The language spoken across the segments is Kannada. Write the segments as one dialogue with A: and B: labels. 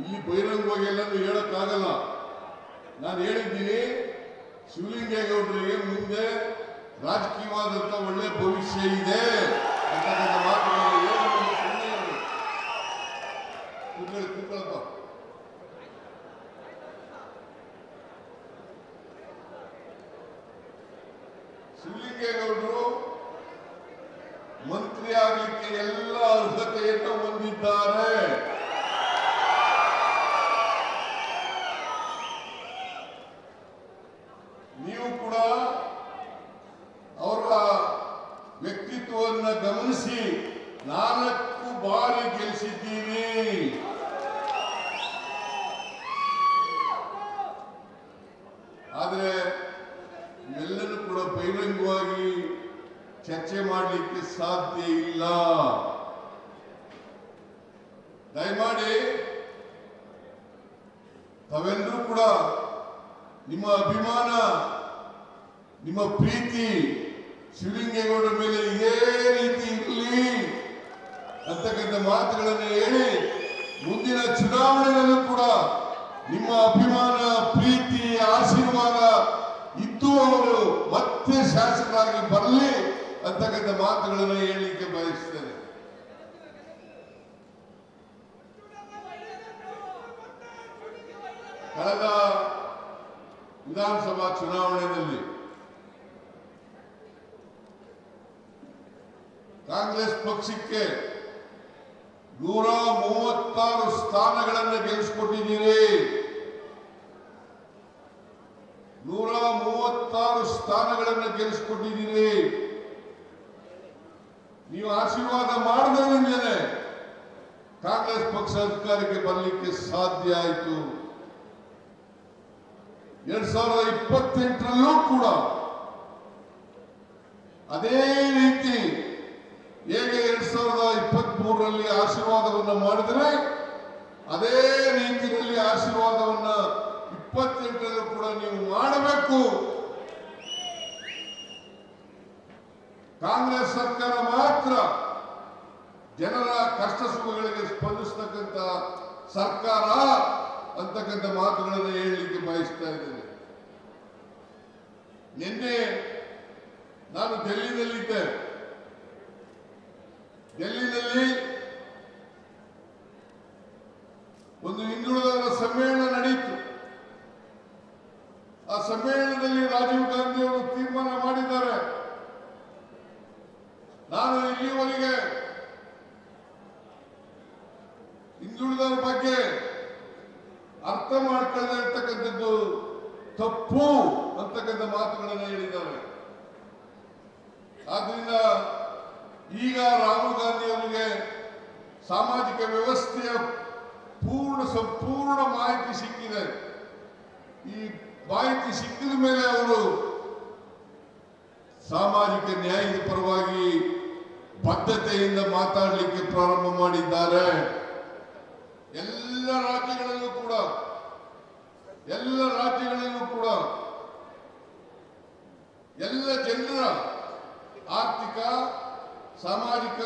A: ಇಲ್ಲಿ ಬಹಿರಂಗವಾಗಿ ಎಲ್ಲರೂ ಹೇಳಕ್ಕಾಗಲ್ಲ. ನಾನು ಹೇಳಿದ್ದೀನಿ, ಶಿವಲಿಂಗೇಗೌಡರಿಗೆ ಮುಂದೆ ರಾಜಕೀಯವಾದಂತ ಒಳ್ಳೆ ಭವಿಷ್ಯ ಇದೆ ಅಂತಕ್ಕಂಥ ಮಾತುಗಳನ್ನು ಕೂತ್ಕೊಳ್ಳಪ್ಪ. ಶಿವಲಿಂಗೇಗೌಡರು ಮಂತ್ರಿ ಆಗಲಿಕ್ಕೆ ಎಲ್ಲ ಅರ್ಹತೆಯನ್ನು ಹೊಂದಿದ್ದಾರೆ. ನೀವು ಕೂಡ ಅವರ ವ್ಯಕ್ತಿತ್ವವನ್ನು ಗಮನಿಸಿ 4 ಬಾರಿ ಗೆಲ್ಲಿಸಿದ್ದೀರಿ. ಆದರೆ ಎಲ್ಲರೂ ಕೂಡ ಬಹಿರಂಗವಾಗಿ ಚರ್ಚೆ ಮಾಡಲಿಕ್ಕೆ ಸಾಧ್ಯ ಇಲ್ಲ. ದಯಮಾಡಿ ತಾವೆಲ್ಲರೂ ಕೂಡ ನಿಮ್ಮ ಅಭಿಮಾನ, ನಿಮ್ಮ ಪ್ರೀತಿ ಶಿವಲಿಂಗೇಗೌಡರ ಮೇಲೆ ಇದೇ ರೀತಿ ಇರಲಿ ಅಂತಕ್ಕಂಥ ಮಾತುಗಳನ್ನು ಹೇಳಿ, ಮುಂದಿನ ಚುನಾವಣೆಯಲ್ಲೂ ಕೂಡ ನಿಮ್ಮ ಅಭಿಮಾನ, ಪ್ರೀತಿ, ಆಶೀರ್ವಾದ ಇದ್ದು ಅವರು ಮತ್ತೆ ಶಾಸಕರಾಗಿ ಬರಲಿ ಅಂತಕ್ಕಂಥ ಮಾತುಗಳನ್ನು ಹೇಳಲಿಕ್ಕೆ ಬಯಸ್ತೇನೆ. ಕಳೆದ ವಿಧಾನಸಭಾ ಚುನಾವಣೆಯಲ್ಲಿ ಕಾಂಗ್ರೆಸ್ ಪಕ್ಷಕ್ಕೆ 136 ಸ್ಥಾನಗಳನ್ನು ಗೆಲ್ಲಿಸಿಕೊಟ್ಟಿದ್ದೀರಿ. 136 ಸ್ಥಾನಗಳನ್ನು ಗೆಲ್ಲಿಸಿಕೊಟ್ಟಿದ್ದೀರಿ. ನೀವು ಆಶೀರ್ವಾದ ಮಾಡದೇನೆ ಕಾಂಗ್ರೆಸ್ ಪಕ್ಷ ಅಧಿಕಾರಕ್ಕೆ ಬರಲಿಕ್ಕೆ ಸಾಧ್ಯ ಆಯಿತು. 2028ರಲ್ಲೂ ಕೂಡ ಅದೇ ರೀತಿ ಹೇಗೆ 2023ರಲ್ಲಿ ಆಶೀರ್ವಾದವನ್ನು ಮಾಡಿದರೆ ಅದೇ ರೀತಿಯಲ್ಲಿ ಆಶೀರ್ವಾದವನ್ನು 28ರಲ್ಲೂ ಕೂಡ ನೀವು ಮಾಡಬೇಕು. ಕಾಂಗ್ರೆಸ್ ಸರ್ಕಾರ ಮಾತ್ರ ಜನರ ಕಷ್ಟ ಸುಖಗಳಿಗೆ ಸ್ಪಂದಿಸತಕ್ಕಂಥ ಸರ್ಕಾರ ಅಂತಕ್ಕಂಥ ಮಾತುಗಳನ್ನು ಹೇಳಲಿಕ್ಕೆ ಬಯಸ್ತಾ ಇದ್ದೇನೆ. ನಿನ್ನೆ ನಾನು ಡೆಲ್ಲಿನಲ್ಲಿದ್ದೆ. ಡೆಲ್ಲಿನಲ್ಲಿ ಒಂದು ಹಿಂದುಳಿದವರ ಸಮ್ಮೇಳನ ನಡೆಯಿತು. ಆ ಸಮ್ಮೇಳನದಲ್ಲಿ ರಾಜೀವ್ ಗಾಂಧಿ ಅವರು ತೀರ್ಮಾನ ಮಾಡಿದ್ದಾರೆ, ನಾನು ಇಲ್ಲಿವರೆಗೆ ಹಿಂದುಳಿದವರ ಬಗ್ಗೆ ಅರ್ಥ ಮಾಡ್ಕೊಳ್ಳದೆ ಇರ್ತಕ್ಕಂಥದ್ದು ತಪ್ಪು ಅಂತಕ್ಕಂಥ ಮಾತುಗಳನ್ನು ಹೇಳಿದ್ದಾರೆ. ಆದ್ರಿಂದ ಈಗ ರಾಹುಲ್ ಗಾಂಧಿ ಅವರಿಗೆ ಸಾಮಾಜಿಕ ವ್ಯವಸ್ಥೆಯ ಸಂಪೂರ್ಣ ಮಾಹಿತಿ ಸಿಕ್ಕಿದೆ. ಈ ಮಾಹಿತಿ ಸಿಕ್ಕಿದ ಮೇಲೆ ಅವರು ಸಾಮಾಜಿಕ ನ್ಯಾಯದ ಪರವಾಗಿ ಬದ್ಧತೆಯಿಂದ ಮಾತಾಡಲಿಕ್ಕೆ ಪ್ರಾರಂಭ ಮಾಡಿದ್ದಾರೆ. ಎಲ್ಲ ರಾಜ್ಯಗಳಲ್ಲೂ ಕೂಡ ಎಲ್ಲ ಜನರ ಆರ್ಥಿಕ, ಸಾಮಾಜಿಕ,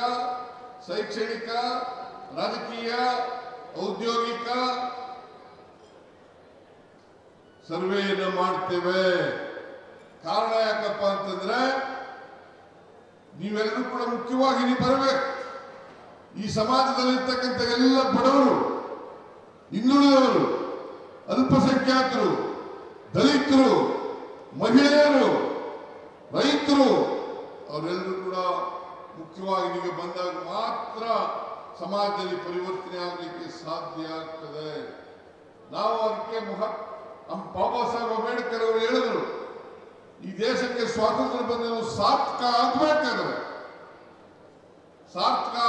A: ಶೈಕ್ಷಣಿಕ, ರಾಜಕೀಯ, ಔದ್ಯೋಗಿಕ ಸರ್ವೆಯನ್ನು ಮಾಡ್ತೇವೆ. ಕಾರಣ ಯಾಕಪ್ಪ ಅಂತಂದ್ರೆ ನೀವೆಲ್ಲರೂ ಕೂಡ ಮುಖ್ಯವಾಗಿ ನೀವು ಬರಬೇಕು. ಈ ಸಮಾಜದಲ್ಲಿರ್ತಕ್ಕಂಥ ಎಲ್ಲ ಬಡವರು, ಹಿಂದುಳಿದವರು, ಅಲ್ಪಸಂಖ್ಯಾತರು, ದಲಿತರು, ಮಹಿಳೆಯರು, ರೈತರು ಅವರೆಲ್ಲರೂ ಕೂಡ ಮುಖ್ಯವಾಗಿ ನೀವು ಬಂದಾಗ ಮಾತ್ರ ಸಮಾಜದಲ್ಲಿ ಪರಿವರ್ತನೆ ಆಗಲಿಕ್ಕೆ ಸಾಧ್ಯ ಆಗ್ತದೆ. ನಾವು ಅದಕ್ಕೆ ಬಾಬಾ ಸಾಹೇಬ್ ಅಂಬೇಡ್ಕರ್ ಅವರು ಹೇಳಿದ್ರು, ಈ ದೇಶಕ್ಕೆ ಸ್ವಾತಂತ್ರ್ಯ ಬಂದು ಸಾರ್ಥಕ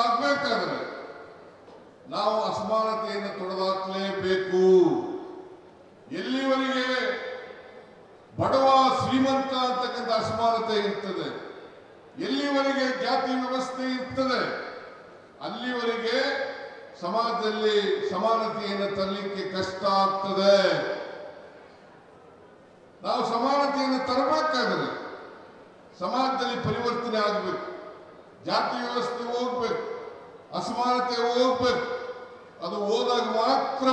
A: ಆಗ್ಬೇಕಾದ್ರೆ ನಾವು ಅಸಮಾನತೆಯನ್ನು ತೊಡೆದಾಕಲೇಬೇಕು. ಎಲ್ಲಿವರೆಗೆ ಬಡವ ಶ್ರೀಮಂತ ಅಂತಕ್ಕಂಥ ಅಸಮಾನತೆ ಇರ್ತದೆ, ಎಲ್ಲಿವರೆಗೆ ಜಾತಿ ವ್ಯವಸ್ಥೆ ಇರ್ತದೆ, ಅಲ್ಲಿವರೆಗೆ ಸಮಾಜದಲ್ಲಿ ಸಮಾನತೆಯನ್ನು ತರಲಿಕ್ಕೆ ಕಷ್ಟ ಆಗ್ತದೆ. ನಾವು ಸಮಾನತೆಯನ್ನು ತರಬೇಕಾದ್ರೆ ಸಮಾಜದಲ್ಲಿ ಪರಿವರ್ತನೆ ಆಗಬೇಕು, ಜಾತಿ ವ್ಯವಸ್ಥೆ ಹೋಗ್ಬೇಕು, ಅಸಮಾನತೆ ಹೋಗ್ಬೇಕು, ಅದು ಹೋದಾಗ ಮಾತ್ರ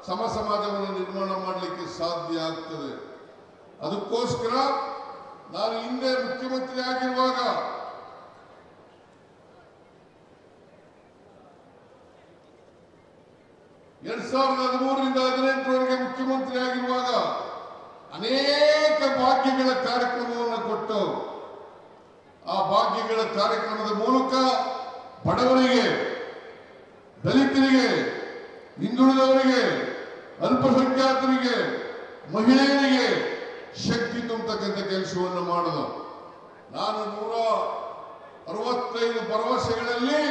A: ಸಮಾಜವನ್ನು ನಿರ್ಮಾಣ ಮಾಡಲಿಕ್ಕೆ ಸಾಧ್ಯ ಆಗ್ತದೆ. ಅದಕ್ಕೋಸ್ಕರ ನಾನು ಹಿಂದೆ ಮುಖ್ಯಮಂತ್ರಿ ಆಗಿರುವಾಗ 2013ರಿಂದ 2018ರವರೆಗೆ ಮುಖ್ಯಮಂತ್ರಿ ಆಗಿರುವಾಗ ಅನೇಕ ಭಾಗ್ಯಗಳ ಕಾರ್ಯಕ್ರಮವನ್ನು ಕೊಟ್ಟು ಆ ಭಾಗ್ಯಗಳ ಕಾರ್ಯಕ್ರಮದ ಮೂಲಕ ಬಡವರಿಗೆ, ದಲಿತರಿಗೆ, ಹಿಂದುಳಿದವರಿಗೆ, ಅಲ್ಪಸಂಖ್ಯಾತರಿಗೆ, ಮಹಿಳೆಯರಿಗೆ ಶಕ್ತಿ ತುಂಬತಕ್ಕಂಥ ಕೆಲಸವನ್ನು ಮಾಡಿದ. ನಾನು 165 ಭರವಸೆಗಳಲ್ಲಿ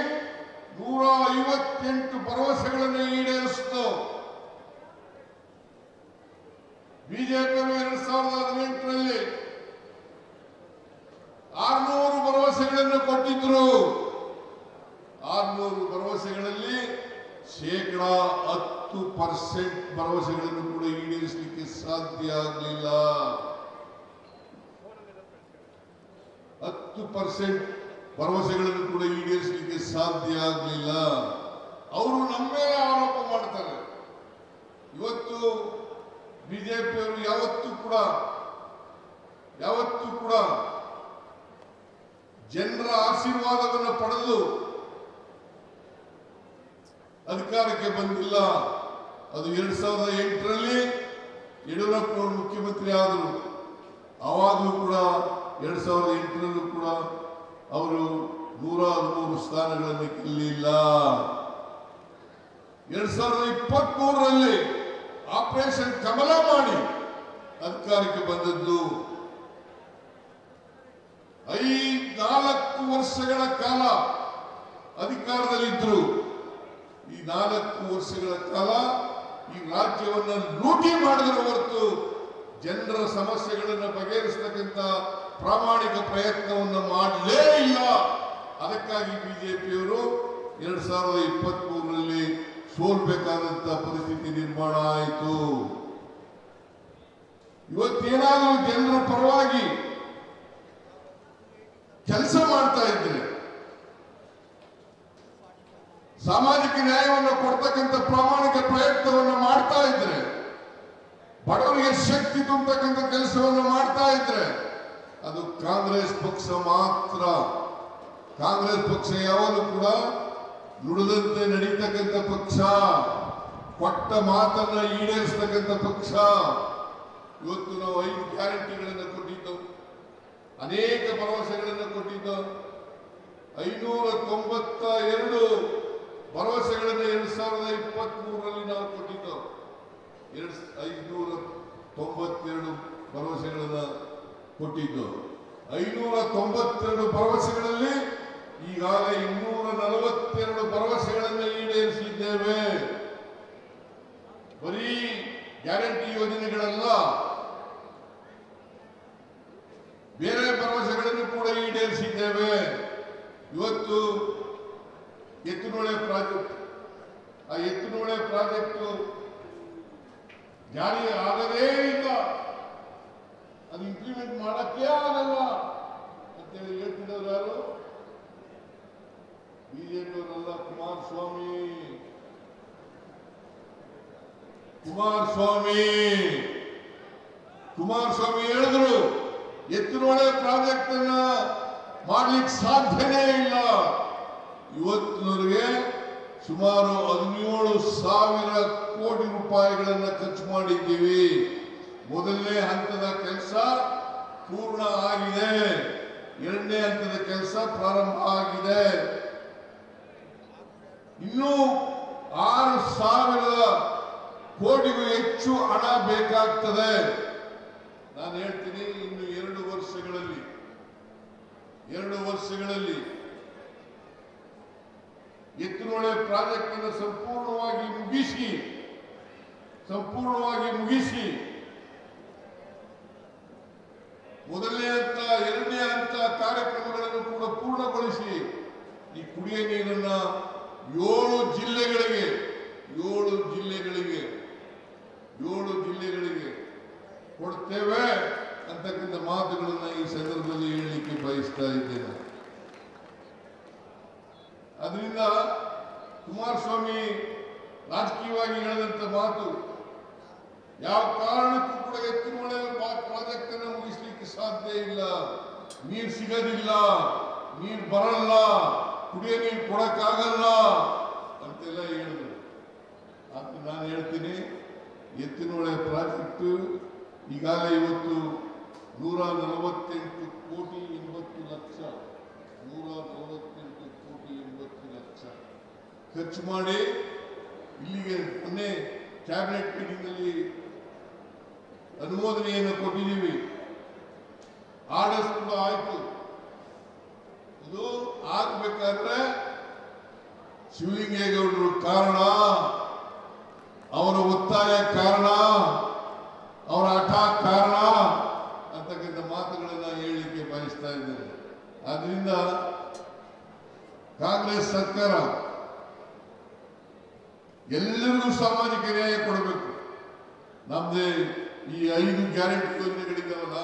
A: 158 ಭರವಸೆಗಳನ್ನು ಈಡೇರಿಸಿತು. ಬಿಜೆಪಿಯವರು 2018ರಲ್ಲಿ 600 ಭರವಸೆಗಳನ್ನು ಕೊಟ್ಟಿದ್ರು. 600 ಭರವಸೆಗಳಲ್ಲಿ 10% ಭರವಸೆಗಳನ್ನು ಕೂಡ ಈಡೇರಿಸಲಿಕ್ಕೆ ಸಾಧ್ಯ ಆಗಲಿಲ್ಲ. 10% ಭರವಸೆಗಳನ್ನು ಕೂಡ ಈಡೇರಿಸಲಿಕ್ಕೆ ಸಾಧ್ಯ ಆಗಲಿಲ್ಲ. ಅವರು ನಮ್ಮ ಮೇಲೆ ಆರೋಪ ಮಾಡ್ತಾರೆ. ಇವತ್ತು ಬಿಜೆಪಿಯವರು ಯಾವತ್ತೂ ಕೂಡ ಜನರ ಆಶೀರ್ವಾದವನ್ನು ಪಡೆದು ಅಧಿಕಾರಕ್ಕೆ ಬಂದಿಲ್ಲ. ಅದು 2008ರಲ್ಲಿ ಯಡಿಯೂರಪ್ಪನವರು ಮುಖ್ಯಮಂತ್ರಿ ಆದರು. ಆವಾಗಲೂ ಕೂಡ 2008ರಲ್ಲೂ ಕೂಡ ಅವರು 113 ಸ್ಥಾನಗಳನ್ನು ಗೆಲ್ಲಿಲ್ಲ. 2023ರಲ್ಲಿ ಆಪರೇಷನ್ ಕಮಲ ಮಾಡಿ ಅಧಿಕಾರಕ್ಕೆ ಬಂದದ್ದು. 4 ವರ್ಷಗಳ ಕಾಲ ಅಧಿಕಾರದಲ್ಲಿದ್ದರು. ಈ 4 ವರ್ಷಗಳ ಕಾಲ ಈ ರಾಜ್ಯವನ್ನು ಲೂಟಿ ಮಾಡಿದರೆ ಹೊರತು ಜನರ ಸಮಸ್ಯೆಗಳನ್ನು ಬಗೆಹರಿಸತಕ್ಕಂಥ ಪ್ರಾಮಾಣಿಕ ಪ್ರಯತ್ನವನ್ನು ಮಾಡಲೇ ಇಲ್ಲ. ಅದಕ್ಕಾಗಿ ಬಿಜೆಪಿಯವರು 2023ರಲ್ಲಿ ಸೋಲ್ಬೇಕಾದಂತ ಪರಿಸ್ಥಿತಿ ನಿರ್ಮಾಣ ಆಯಿತು. ಇವತ್ತೇನಾದರೂ ಜನರ ಪರವಾಗಿ ಕೆಲಸ ಮಾಡ್ತಾ ಇದ್ರೆ, ಸಾಮಾಜಿಕ ನ್ಯಾಯವನ್ನು ಕೊಡ್ತಕ್ಕಂಥ ಪ್ರಾಮಾಣಿಕ ಪ್ರಯತ್ನವನ್ನು ಮಾಡ್ತಾ ಇದ್ರೆ, ಬಡವರಿಗೆ ಶಕ್ತಿ ತುಂಬತಕ್ಕಂಥ ಕೆಲಸವನ್ನು ಮಾಡ್ತಾ ಇದ್ರೆ ಅದು ಕಾಂಗ್ರೆಸ್ ಪಕ್ಷ ಮಾತ್ರ. ಕಾಂಗ್ರೆಸ್ ಪಕ್ಷ ಯಾವಾಗಲೂ ಕೂಡ ನುಡಿದಂತೆ ನಡೀತಕ್ಕಂಥ ಪಕ್ಷ, ಕೊಟ್ಟ ಮಾತನ್ನ ಈಡೇರಿಸತಕ್ಕಂಥ ಪಕ್ಷ. ಇವತ್ತು ನಾವು 5 ಗ್ಯಾರಂಟಿಗಳನ್ನು ಕೊಟ್ಟಿದ್ದೆವು, ಅನೇಕ ಭರವಸೆಗಳನ್ನು ಕೊಟ್ಟಿದ್ದೆವು. 592 ಭರವಸೆಗಳನ್ನು 2023ರಲ್ಲಿ ನಾವು ಕೊಟ್ಟಿದ್ದೆವು. 592 ಭರವಸೆಗಳನ್ನು ಕೊಟ್ಟಿದ್ದು. 592 ಭರವಸೆಗಳಲ್ಲಿ ಈಗಾಗಲೇ 242 ಭರವಸೆಗಳನ್ನು ಈಡೇರಿಸಿದ್ದೇವೆ. ಬರೀ ಗ್ಯಾರಂಟಿ ಯೋಜನೆಗಳಲ್ಲ, ಬೇರೆ ಭರವಸೆಗಳನ್ನು ಕೂಡ ಈಡೇರಿಸಿದ್ದೇವೆ. ಇವತ್ತು ಎತ್ತುನೊಳೆ ಪ್ರಾಜೆಕ್ಟ್, ಆ ಎತ್ತುನೊಳೆ ಪ್ರಾಜೆಕ್ಟ್ ಜಾರಿ ಆಗದೇ ಇಲ್ಲ, ಅದು ಇಂಪ್ಲಿಮೆಂಟ್ ಮಾಡಕ್ಕೆ ಆಗಲ್ಲ ಅಂತೇಳಿ ಹೇಳ್ತಿದ್ದವರು ಯಾರು? ಬಿಜೆಪಿಯವರಲ್ಲ, ಕುಮಾರಸ್ವಾಮಿ ಹೇಳಿದ್ರು ಎತ್ತುನೊಳೆ ಪ್ರಾಜೆಕ್ಟ್ ಅನ್ನ ಮಾಡ್ಲಿಕ್ಕೆ ಸಾಧ್ಯನೇ ಇಲ್ಲ. ಇವತ್ತಿನವರೆಗೆ ಸುಮಾರು 17,000 ಕೋಟಿ ರೂಪಾಯಿಗಳನ್ನು ಖರ್ಚು ಮಾಡಿದ್ದೀವಿ. ಮೊದಲನೇ ಹಂತದ ಕೆಲಸ ಪೂರ್ಣ ಆಗಿದೆ, 2ನೇ ಹಂತದ ಕೆಲಸ ಪ್ರಾರಂಭ ಆಗಿದೆ. ಇನ್ನೂ 6,000 ಕೋಟಿಗೂ ಹೆಚ್ಚು ಹಣ ಬೇಕಾಗ್ತದೆ. ನಾನು ಹೇಳ್ತೀನಿ, ಇನ್ನು 2 ವರ್ಷಗಳಲ್ಲಿ ಎತ್ತುನೊಳೆ ಪ್ರಾಜೆಕ್ಟ್ ಅನ್ನು ಸಂಪೂರ್ಣವಾಗಿ ಮುಗಿಸಿ ಮೊದಲನೇ ಹಂತ 2ನೇ ಹಂತ ಕಾರ್ಯಕ್ರಮಗಳನ್ನು ಕೂಡ ಪೂರ್ಣಗೊಳಿಸಿ ಈ ಕುಡಿಯ ನೀರನ್ನ 7 ಜಿಲ್ಲೆಗಳಿಗೆ ಕೊಡ್ತೇವೆ ಅಂತಕ್ಕಂಥ ಮಾತುಗಳನ್ನ ಈ ಸಂದರ್ಭದಲ್ಲಿ ಹೇಳಲಿಕ್ಕೆ ಬಯಸ್ತಾ ಇದ್ದೇನೆ. ಅದರಿಂದ ಕುಮಾರಸ್ವಾಮಿ ರಾಜಕೀಯವಾಗಿ ಹೇಳಿದಂತ ಮಾತು ಯಾವ ಕಾರಣಕ್ಕೂ ಕೂಡ ಎತ್ತಿನಹೊಳೆ ಪ್ರಾಜೆಕ್ಟ್ ಅನ್ನು ಮುಗಿಸ್ಲಿಕ್ಕೆ ಸಾಧ್ಯ ಇಲ್ಲ, ನೀರು ಸಿಗೋದಿಲ್ಲ, ನೀರು ಬರಲ್ಲ, ಕುಡಿಯೋ ನೀರು ಕೊಡಕ್ಕಾಗಲ್ಲ ಅಂತೆಲ್ಲ ಹೇಳಿದ್ರು. ಅದು ನಾನು ಹೇಳ್ತೀನಿ, ಎತ್ತಿನಹೊಳೆ ಪ್ರಾಜೆಕ್ಟ್ ಈಗಾಗಲೇ ಇವತ್ತು 148 ಕೋಟಿ 80 ಲಕ್ಷ 148 ಕೋಟಿ 80 ಲಕ್ಷ ಖರ್ಚು ಮಾಡಿ ಇಲ್ಲಿಗೆ ಮೊನ್ನೆ ಕ್ಯಾಬಿನೆಟ್ ಮೀಟಿಂಗ್ ನಲ್ಲಿ ಅನುಮೋದನೆಯನ್ನು ಕೊಟ್ಟಿದ್ದೀವಿ. ಆರ್ಡರ್ಸ್ ಕೂಡ ಆಯ್ತು. ಇದು ಆಗ್ಬೇಕಾದ್ರೆ ಶಿವಲಿಂಗೇಗೌಡರು ಕಾರಣ, ಅವರ ಒತ್ತಾಯ ಕಾರಣ, ಅವರ ಹಠ ಕಾರಣ ಅಂತಕ್ಕಂಥ ಮಾತುಗಳನ್ನ ಹೇಳಲಿಕ್ಕೆ ಬಯಸ್ತಾ ಇದ್ದಾರೆ. ಆದ್ರಿಂದ ಕಾಂಗ್ರೆಸ್ ಸರ್ಕಾರ ಎಲ್ಲರಿಗೂ ಸಾಮಾಜಿಕ ನ್ಯಾಯ ಕೊಡಬೇಕು. ನಮ್ದೇ ಈ 5 ಗ್ಯಾರಂಟಿ ಯೋಜನೆಗಳಿದ್ದಾವಲ್ಲ,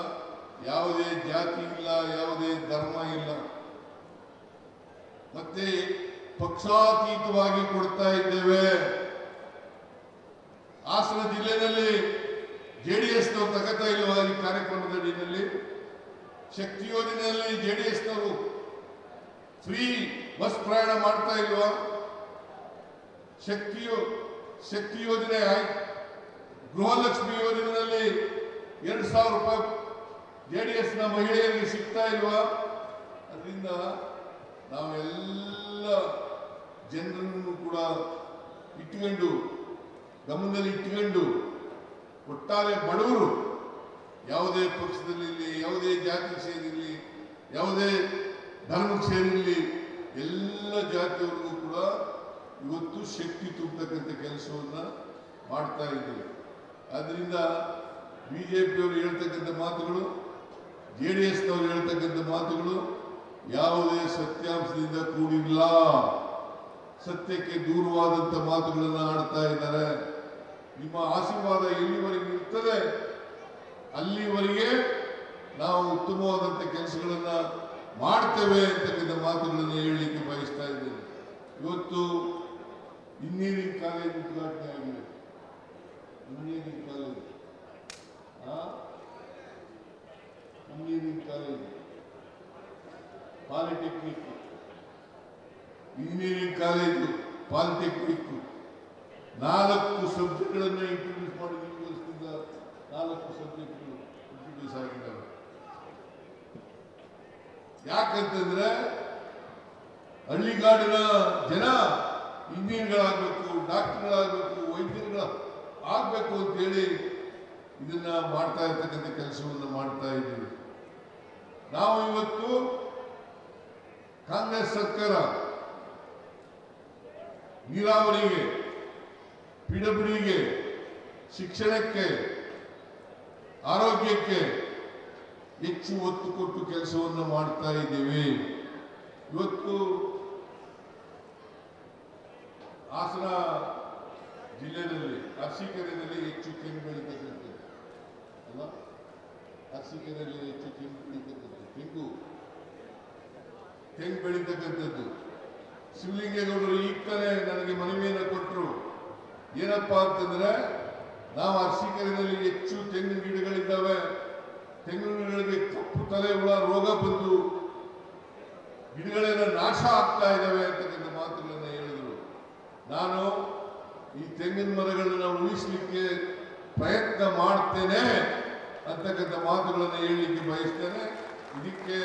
A: ಯಾವುದೇ ಜಾತಿ ಇಲ್ಲ, ಯಾವುದೇ ಧರ್ಮ ಇಲ್ಲ, ಮತ್ತೆ ಪಕ್ಷಾತೀತವಾಗಿ ಕೊಡ್ತಾ ಇದ್ದೇವೆ. ಹಾಸನ ಜಿಲ್ಲೆಯಲ್ಲಿ ಜೆಡಿಎಸ್ನವರು ತಗತಾ ಇಲ್ವಾ? ಈ ಕಾರ್ಯಕ್ರಮದ ಅಡಿಯಲ್ಲಿ ಶಕ್ತಿ ಯೋಜನೆಯಲ್ಲಿ ಜೆಡಿಎಸ್ನವರು ಫ್ರೀ ಬಸ್ ಪ್ರಯಾಣ ಮಾಡ್ತಾ ಇಲ್ವಾ? ಶಕ್ತಿ ಯೋಜನೆ ಗೃಹಲಕ್ಷ್ಮಿ ಯೋಜನೆಯಲ್ಲಿ 2,000 ರೂಪಾಯಿ ಜೆಡಿಎಸ್ನ ಮಹಿಳೆಯರಿಗೆ ಸಿಗ್ತಾ ಇಲ್ವಾ? ಅದರಿಂದ ನಾವೆಲ್ಲ ಜನರನ್ನು ಕೂಡ ಇಟ್ಕೊಂಡು ಗಮನದಲ್ಲಿ ಇಟ್ಕೊಂಡು ಒಟ್ಟಾರೆ ಬಡವರು ಯಾವುದೇ ಪಕ್ಷದಲ್ಲಿ, ಯಾವುದೇ ಜಾತಿ ಸೇರಿರಲಿ, ಯಾವುದೇ ಧರ್ಮಕ್ಕೆ ಸೇರಿರಲಿ, ಎಲ್ಲ ಜಾತಿಯವರಿಗೂ ಕೂಡ ಇವತ್ತು ಶಕ್ತಿ ತುಂಬತಕ್ಕಂಥ ಕೆಲಸವನ್ನ ಮಾಡ್ತಾ ಇದ್ದೀವಿ. ಆದ್ರಿಂದ ಬಿಜೆಪಿಯವರು ಹೇಳ್ತಕ್ಕಂಥ ಮಾತುಗಳು, ಜೆಡಿಎಸ್ನವರು ಹೇಳ್ತಕ್ಕಂಥ ಮಾತುಗಳು ಯಾವುದೇ ಸತ್ಯಾಂಶದಿಂದ ಕೂಡಿಲ್ಲ, ಸತ್ಯಕ್ಕೆ ದೂರವಾದಂಥ ಮಾತುಗಳನ್ನು ಆಡ್ತಾ ಇದ್ದಾರೆ. ನಿಮ್ಮ ಆಶೀರ್ವಾದ ಎಲ್ಲಿವರೆಗೆ ಇರ್ತದೆ ಅಲ್ಲಿವರೆಗೆ ನಾವು ಉತ್ತಮವಾದಂಥ ಕೆಲಸಗಳನ್ನ ಮಾಡ್ತೇವೆ ಅಂತಕ್ಕಂಥ ಮಾತುಗಳನ್ನು ಹೇಳಲಿಕ್ಕೆ ಬಯಸ್ತಾ ಇದ್ದೇನೆ. ಇವತ್ತು ಇಂಜಿನಿಯರಿಂಗ್ ಕಾಲೇಜ್ ಉದ್ಘಾಟನೆ ಆಗಿದೆ. Engineering college polytechnic, engineering college, polytechnic 4 ಸಬ್ಜೆಕ್ಟ್ಗಳನ್ನು ಇಂಟ್ರೊಡ್ಯೂಸ್ ಮಾಡಿದ ಈ ವರ್ಷದಿಂದ 4 ಸಬ್ಜೆಕ್ಟ್ಗಳು ಇಂಟ್ರೊಡ್ಯೂಸ್ ಆಗಿದ್ದಾವೆ. ಯಾಕಂತಂದ್ರೆ ಹಳ್ಳಿಗಾಡಿನ ಜನ ಇಂಜಿನಿಯರ್ಗಳಾಗಬೇಕು, ಡಾಕ್ಟರ್ಗಳಾಗಬೇಕು, ವೈದ್ಯರುಗಳ ಆಗ್ಬೇಕು ಅಂತೇಳಿ ಇದನ್ನ ಮಾಡ್ತಾ ಇರ್ತಕ್ಕಂಥ ಕೆಲಸವನ್ನು ಮಾಡ್ತಾ ಇದ್ದೀವಿ. ನಾವು ಇವತ್ತು ಕಾಂಗ್ರೆಸ್ ಸರ್ಕಾರ ನೀರಾವರಿಗೆ, ಪಿಡಬ್ಲ್ಯೂಗೆ, ಶಿಕ್ಷಣಕ್ಕೆ, ಆರೋಗ್ಯಕ್ಕೆ ಹೆಚ್ಚು ಒತ್ತು ಕೊಟ್ಟು ಕೆಲಸವನ್ನು ಮಾಡ್ತಾ ಇದ್ದೀವಿ. ಇವತ್ತು ಹಾಸನ ಜಿಲ್ಲೆಯಲ್ಲಿ ಅರಸೀಕೆರೆಯಲ್ಲಿ ಹೆಚ್ಚು ತೆಂಗು ಬೆಳೀತಕ್ಕಂಥದ್ದು ಅಲ್ಲ, ಅರಸೀಕೆರೆಯಲ್ಲಿ ಹೆಚ್ಚು ತೆಂಗು ಬೆಳೀತಕ್ಕಂಥದ್ದು, ತೆಂಗು ಬೆಳೀತಕ್ಕಂಥದ್ದು. ಶಿವಲಿಂಗೇಗೌಡರು ಈಗ ತಾನೇ ನನಗೆ ಮನವಿಯನ್ನು ಕೊಟ್ಟರು. ಏನಪ್ಪಾ ಅಂತಂದ್ರೆ, ನಾವು ಅರಸೀಕೆರೆಯಲ್ಲಿ ಹೆಚ್ಚು ತೆಂಗಿನ ಗಿಡಗಳಿದ್ದಾವೆ, ತೆಂಗಿನ ಗಿಡಗಳಿಗೆ ಕಪ್ಪು ತಲೆ ಹುಳ ರೋಗ ಬಂದು ಗಿಡಗಳೆಲ್ಲ ನಾಶ ಆಗ್ತಾ ಇದ್ದಾವೆ ಅಂತಕ್ಕಂಥ ಮಾತುಗಳನ್ನು ಹೇಳಿದರು. ನಾನು ಈ ತೆಂಗಿನ ಮರಗಳನ್ನ ಉಳಿಸಲಿಕ್ಕೆ ಪ್ರಯತ್ನ ಮಾಡ್ತೇನೆ ಅಂತಕ್ಕಂಥ ಮಾತುಗಳನ್ನು ಹೇಳಲಿಕ್ಕೆ ಬಯಸ್ತೇನೆ. ಇದಕ್ಕೆ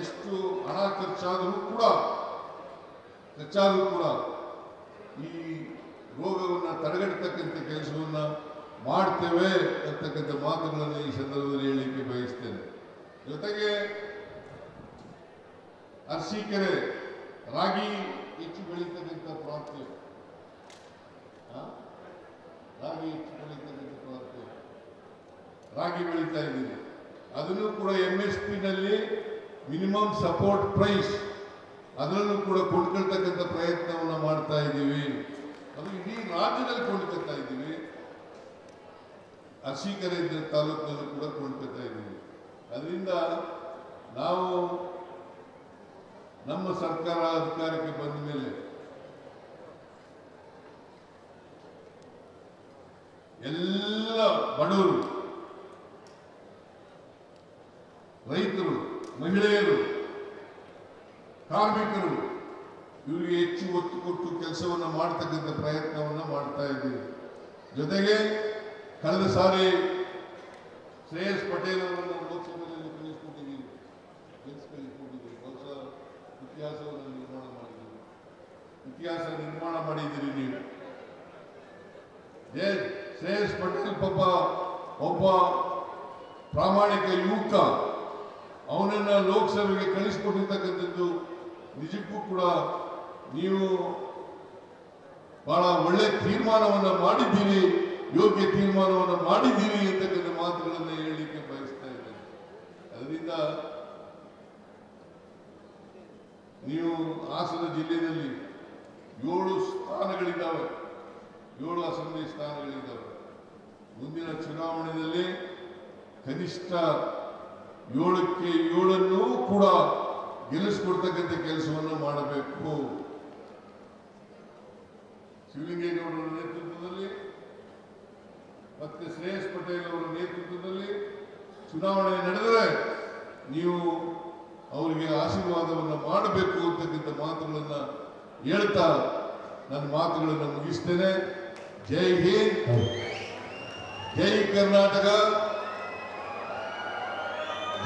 A: ಎಷ್ಟು ಹಣ ಖರ್ಚಾದರೂ ಕೂಡ ಈ ರೋಗವನ್ನು ತಡೆಗಟ್ಟತಕ್ಕಂಥ ಕೆಲಸವನ್ನ ಮಾಡ್ತೇವೆ ಅಂತಕ್ಕಂಥ ಮಾತುಗಳನ್ನು ಈ ಸಂದರ್ಭದಲ್ಲಿ ಹೇಳಲಿಕ್ಕೆ ಬಯಸ್ತೇನೆ. ಜೊತೆಗೆ ಅರಸೀಕೆರೆ ರಾಗಿ ಹೆಚ್ಚು ಬೆಳೀತಕ್ಕಂಥ ಪ್ರಾಂತ್ಯ, ರಾಗಿ ಹೆಚ್ಚು ಬೆಳೀತಕ್ಕಂಥ ಪ್ರಾಂತ್ಯ, ರಾಗಿ ಬೆಳೀತಾ ಇದ್ದೀವಿ. ಅದನ್ನು ಕೂಡ MSP ನಲ್ಲಿ ಮಿನಿಮಮ್ ಸಪೋರ್ಟ್ ಪ್ರೈಸ್ ಅದನ್ನು ಕೂಡ ಕೊಂಡ್ಕೊಳ್ತಕ್ಕಂಥ ಪ್ರಯತ್ನವನ್ನು ಮಾಡ್ತಾ ಇದ್ದೀವಿ. ಅದು ಇಡೀ ರಾಜ್ಯದಲ್ಲಿ ಕೊಂಡ್ಕೊಳ್ತಾ ಇದ್ದೀವಿ. ಅರಸೀಕೆರೆ ತಾಲೂಕಿನಲ್ಲೂ ಕೂಡ ಕೊಂಡ್ಕೊಳ್ತಾ ಇದ್ದೀವಿ. ಅದರಿಂದ ನಾವು ನಮ್ಮ ಸರ್ಕಾರ ಅಧಿಕಾರಕ್ಕೆ ಬಂದ ಮೇಲೆ ಎಲ್ಲ ಬಡವರು, ರೈತರು, ಮಹಿಳೆಯರು, ಕಾರ್ಮಿಕರು ಇವರಿಗೆ ಹೆಚ್ಚು ಒತ್ತು ಕೊಟ್ಟು ಕೆಲಸವನ್ನು ಮಾಡತಕ್ಕಂಥ ಪ್ರಯತ್ನವನ್ನು ಮಾಡ್ತಾ ಇದ್ದೀವಿ. ಜೊತೆಗೆ ಕಳೆದ ಸಾರಿ ಶ್ರೇಯಸ್ ಪಟೇಲ್ ಅವರನ್ನು ಲೋಕಸಭೆಯಲ್ಲಿ ಗೆಲ್ಲಿಸಿಕೊಂಡಿದ್ದೀವಿ. ಬಹುಶಃ ಇತಿಹಾಸವನ್ನು ನಿರ್ಮಾಣ ಮಾಡಿದ್ದೀರಿ ನೀವು. ಶ್ರೇಯಸ್ ಪಟೇಲ್ ಪಾಪ ಒಬ್ಬ ಪ್ರಾಮಾಣಿಕ ಯುವಕ, ಅವನನ್ನ ಲೋಕಸಭೆಗೆ ಕಳಿಸಿಕೊಟ್ಟಿರ್ತಕ್ಕಂಥದ್ದು ನಿಜಕ್ಕೂ ಕೂಡ ನೀವು ಬಹಳ ಒಳ್ಳೆ ತೀರ್ಮಾನವನ್ನು ಮಾಡಿದ್ದೀರಿ, ಯೋಗ್ಯ ತೀರ್ಮಾನವನ್ನು ಮಾಡಿದ್ದೀರಿ ಅಂತಕ್ಕಂಥ ಮಾತುಗಳನ್ನು ಹೇಳಲಿಕ್ಕೆ ಬಯಸ್ತಾ ಇದ್ದೇನೆ. ಅದರಿಂದ ನೀವು ಹಾಸನ ಜಿಲ್ಲೆಯಲ್ಲಿ 7 ಸ್ಥಾನಗಳಿದ್ದಾವೆ, 7 ಅಸೆಂಬ್ಲಿ ಸ್ಥಾನಗಳಿದ್ದಾವೆ. ಮುಂದಿನ ಚುನಾವಣೆಯಲ್ಲಿ ಕನಿಷ್ಠ 7ಕ್ಕೆ 7 ಕೂಡ ಗೆಲ್ಲಿಸಿಕೊಡ್ತಕ್ಕಂಥ ಕೆಲಸವನ್ನು ಮಾಡಬೇಕು. ಶಿವಲಿಂಗೇಗೌಡರ ನೇತೃತ್ವದಲ್ಲಿ ಮತ್ತೆ ಶ್ರೇಯಸ್ ಪಟೇಲ್ ಅವರ ನೇತೃತ್ವದಲ್ಲಿ ಚುನಾವಣೆ ನಡೆದರೆ ನೀವು ಅವರಿಗೆ ಆಶೀರ್ವಾದವನ್ನು ಮಾಡಬೇಕು ಅಂತಕ್ಕಂಥ ಮಾತುಗಳನ್ನು ಹೇಳ್ತಾ ನನ್ನ ಮಾತುಗಳನ್ನು ಮುಗಿಸ್ತೇನೆ. ಜೈ ಹಿಂದ್, ಜೈ ಕರ್ನಾಟಕ,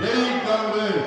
A: ಜೈ ಕಾಂಗ್ರೆಸ್.